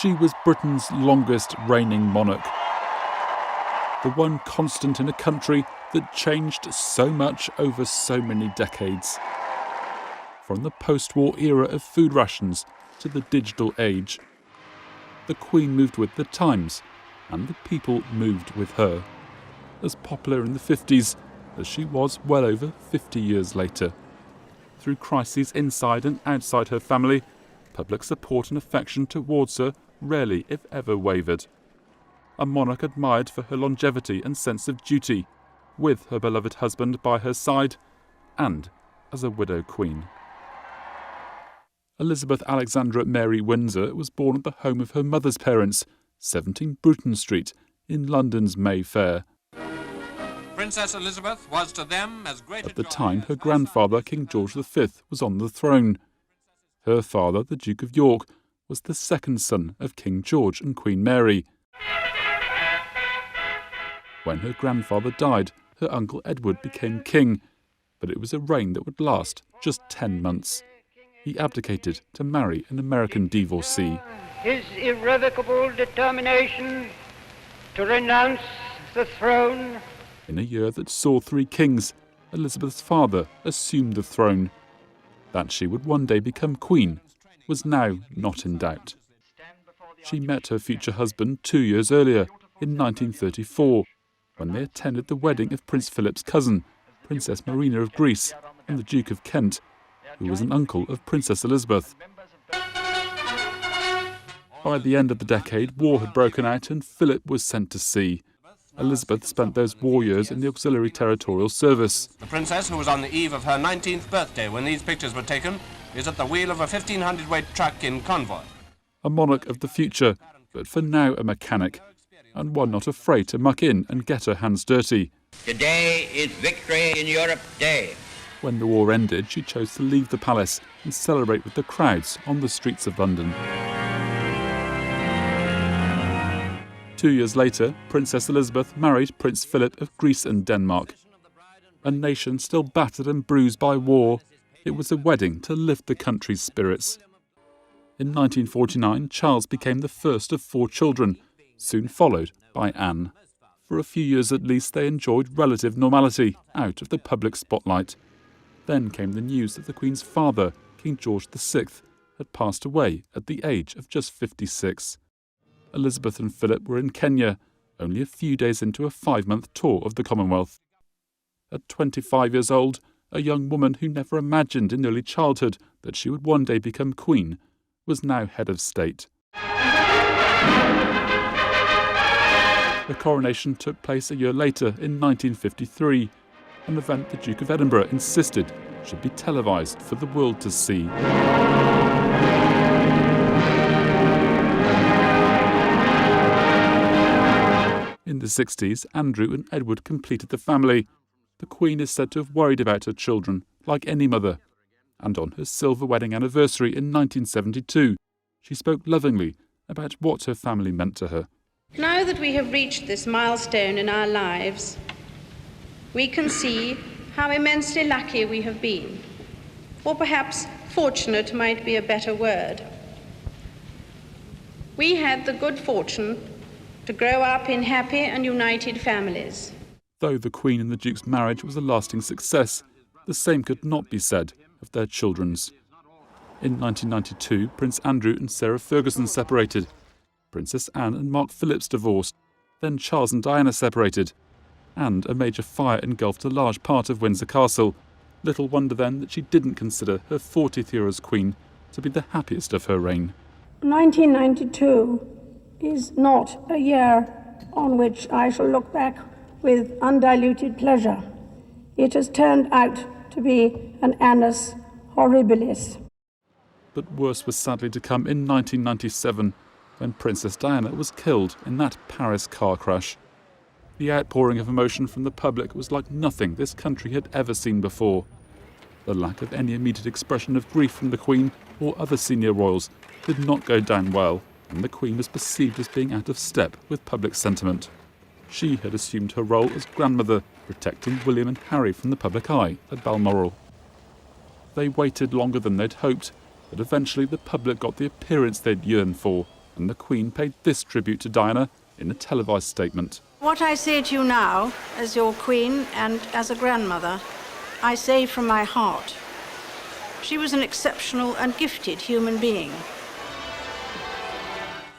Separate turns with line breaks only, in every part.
She was Britain's longest reigning monarch, the one constant in a country that changed so much over so many decades. From the post-war era of food rations to the digital age, the Queen moved with the times, and the people moved with her. As popular in the 50s as she was well over 50 years later. Through crises inside and outside her family, public support and affection towards her rarely, if ever, wavered. A monarch admired for her longevity and sense of duty, with her beloved husband by her side, and as a widow queen. Elizabeth Alexandra Mary Windsor was born at the home of her mother's parents, 17 Bruton Street, in London's Mayfair.
Princess Elizabeth was to them as great
At the time, her grandfather, King George V, was on the throne. Her father, the Duke of York, was the second son of King George and Queen Mary. When her grandfather died, her uncle Edward became king, but it was a reign that would last just 10 months. He abdicated to marry an American divorcee.
His irrevocable determination to renounce the throne.
In a year that saw 3 kings, Elizabeth's father assumed the throne. That she would one day become queen was now not in doubt. She met her future husband 2 years earlier, in 1934, when they attended the wedding of Prince Philip's cousin, Princess Marina of Greece, and the Duke of Kent, who was an uncle of Princess Elizabeth. By the end of the decade, war had broken out and Philip was sent to sea. Elizabeth spent those war years in the Auxiliary Territorial Service.
The princess, who was on the eve of her 19th birthday when these pictures were taken, is at the wheel of a 1,500-weight truck in convoy.
A monarch of the future, but for now a mechanic, and one not afraid to muck in and get her hands dirty.
Today is Victory in Europe Day.
When the war ended, she chose to leave the palace and celebrate with the crowds on the streets of London. 2 years later, Princess Elizabeth married Prince Philip of Greece and Denmark. A nation still battered and bruised by war, it was a wedding to lift the country's spirits. In 1949, Charles became the first of 4 children, soon followed by Anne. For a few years at least, they enjoyed relative normality, out of the public spotlight. Then came the news that the Queen's father, King George VI, had passed away at the age of just 56. Elizabeth and Philip were in Kenya, only a few days into a 5-month tour of the Commonwealth. At 25 years old, a young woman who never imagined in early childhood that she would one day become Queen, was now head of state. The coronation took place a year later in 1953, an event the Duke of Edinburgh insisted should be televised for the world to see. In the 60s, Andrew and Edward completed the family. The Queen is said to have worried about her children, like any mother. And on her silver wedding anniversary in 1972, she spoke lovingly about what her family meant to her.
Now that we have reached this milestone in our lives, we can see how immensely lucky we have been. Or perhaps fortunate might be a better word. We had the good fortune to grow up in happy and united families.
Though the Queen and the Duke's marriage was a lasting success, the same could not be said of their children's. In 1992, Prince Andrew and Sarah Ferguson separated. Princess Anne and Mark Phillips divorced. Then Charles and Diana separated. And a major fire engulfed a large part of Windsor Castle. Little wonder then that she didn't consider her 40th year as Queen to be the happiest of her reign.
1992 is not a year on which I shall look back with undiluted pleasure. It has turned out to be an annus horribilis.
But worse was sadly to come in 1997, when Princess Diana was killed in that Paris car crash. The outpouring of emotion from the public was like nothing this country had ever seen before. The lack of any immediate expression of grief from the Queen or other senior royals did not go down well, and the Queen was perceived as being out of step with public sentiment. She had assumed her role as grandmother, protecting William and Harry from the public eye at Balmoral. They waited longer than they'd hoped, but eventually the public got the appearance they'd yearned for, and the Queen paid this tribute to Diana in a televised statement.
What I say to you now, as your Queen and as a grandmother, I say from my heart. She was an exceptional and gifted human being.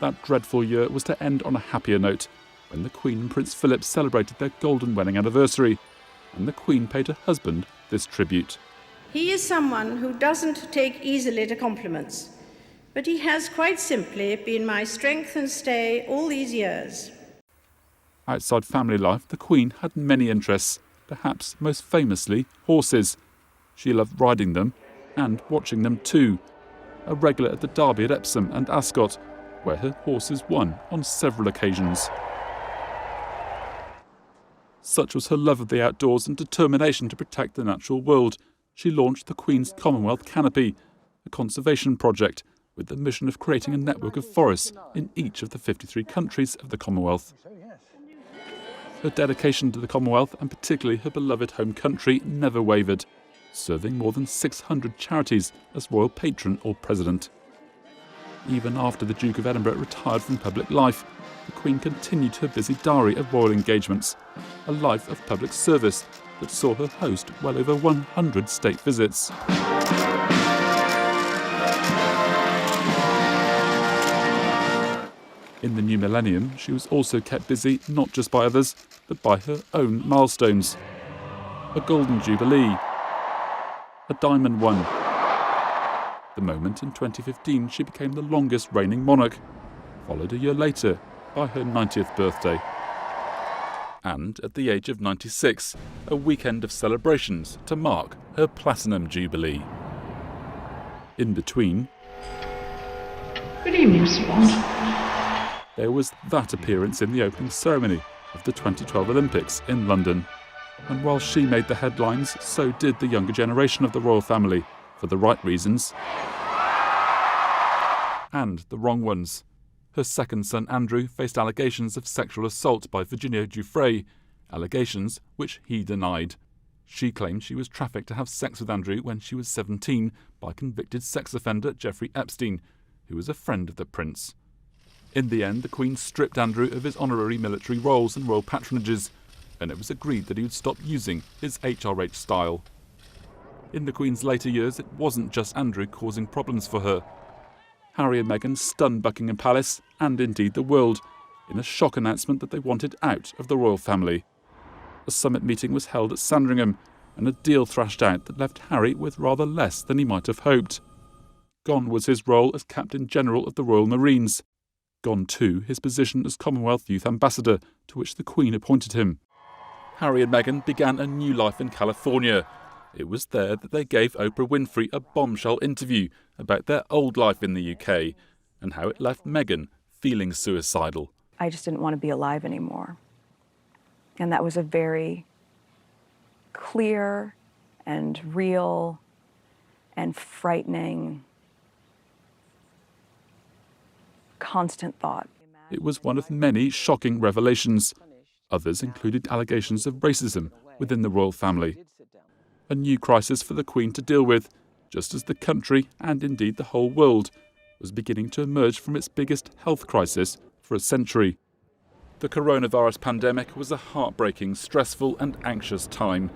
That dreadful year was to end on a happier note, when the Queen and Prince Philip celebrated their golden wedding anniversary, and the Queen paid her husband this tribute.
He is someone who doesn't take easily to compliments, but he has quite simply been my strength and stay all these years.
Outside family life, the Queen had many interests, perhaps most famously horses. She loved riding them and watching them too. A regular at the Derby at Epsom and Ascot, where her horses won on several occasions. Such was her love of the outdoors and determination to protect the natural world, she launched the Queen's Commonwealth Canopy, a conservation project with the mission of creating a network of forests in each of the 53 countries of the Commonwealth. Her dedication to the Commonwealth, and particularly her beloved home country, never wavered, serving more than 600 charities as royal patron or president. Even after the Duke of Edinburgh retired from public life, the Queen continued her busy diary of royal engagements, a life of public service that saw her host well over 100 state visits. In the new millennium, she was also kept busy not just by others, but by her own milestones. A Golden Jubilee, a Diamond one. The moment in 2015 she became the longest reigning monarch, followed a year later by her 90th birthday. And at the age of 96, a weekend of celebrations to mark her Platinum Jubilee. In between,
Good evening, Sir Bond.
There was that appearance in the opening ceremony of the 2012 Olympics in London. And while she made the headlines, so did the younger generation of the royal family, for the right reasons and the wrong ones. Her second son Andrew faced allegations of sexual assault by Virginia Giuffre, allegations which he denied. She claimed she was trafficked to have sex with Andrew when she was 17 by convicted sex offender Jeffrey Epstein, who was a friend of the prince. In the end, the Queen stripped Andrew of his honorary military roles and royal patronages, and it was agreed that he would stop using his HRH style. In the Queen's later years, it wasn't just Andrew causing problems for her. Harry and Meghan stunned Buckingham Palace, and indeed the world, in a shock announcement that they wanted out of the royal family. A summit meeting was held at Sandringham, and a deal thrashed out that left Harry with rather less than he might have hoped. Gone was his role as Captain General of the Royal Marines. Gone too his position as Commonwealth Youth Ambassador, to which the Queen appointed him. Harry and Meghan began a new life in California. It was there that they gave Oprah Winfrey a bombshell interview about their old life in the UK and how it left Meghan feeling suicidal.
I just didn't want to be alive anymore. And that was a very clear and real and frightening, constant thought.
It was one of many shocking revelations. Others included allegations of racism within the royal family. A new crisis for the Queen to deal with, just as the country, and indeed the whole world, was beginning to emerge from its biggest health crisis for a century. The coronavirus pandemic was a heartbreaking, stressful and anxious time,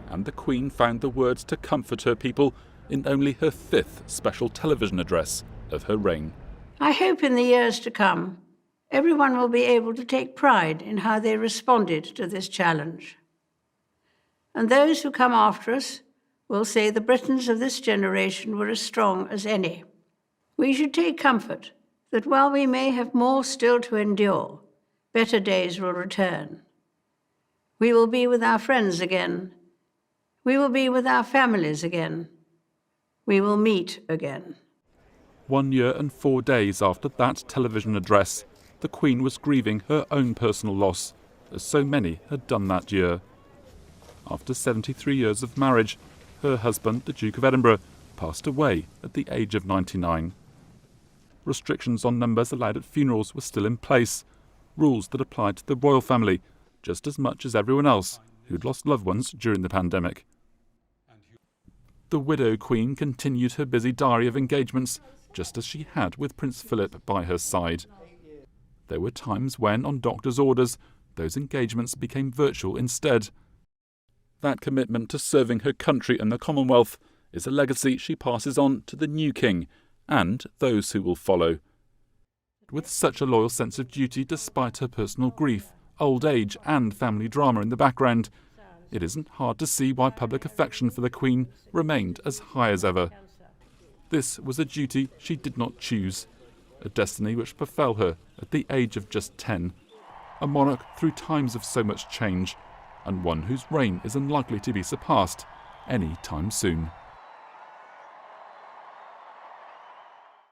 and the Queen found the words to comfort her people in only her 5th special television address of her reign.
I hope in the years to come, everyone will be able to take pride in how they responded to this challenge. And those who come after us will say the Britons of this generation were as strong as any. We should take comfort that while we may have more still to endure, better days will return. We will be with our friends again. We will be with our families again. We will meet again.
1 year and 4 days after that television address, the Queen was grieving her own personal loss, as so many had done that year. After 73 years of marriage, her husband, the Duke of Edinburgh, passed away at the age of 99. Restrictions on numbers allowed at funerals were still in place, rules that applied to the royal family just as much as everyone else who'd lost loved ones during the pandemic. The widow Queen continued her busy diary of engagements just as she had with Prince Philip by her side. There were times when, on doctor's orders, those engagements became virtual instead. That commitment to serving her country and the Commonwealth is a legacy she passes on to the new king and those who will follow. With such a loyal sense of duty despite her personal grief, old age and family drama in the background, it isn't hard to see why public affection for the Queen remained as high as ever. This was a duty she did not choose, a destiny which befell her at the age of just 10, a monarch through times of so much change, and one whose reign is unlikely to be surpassed any time soon.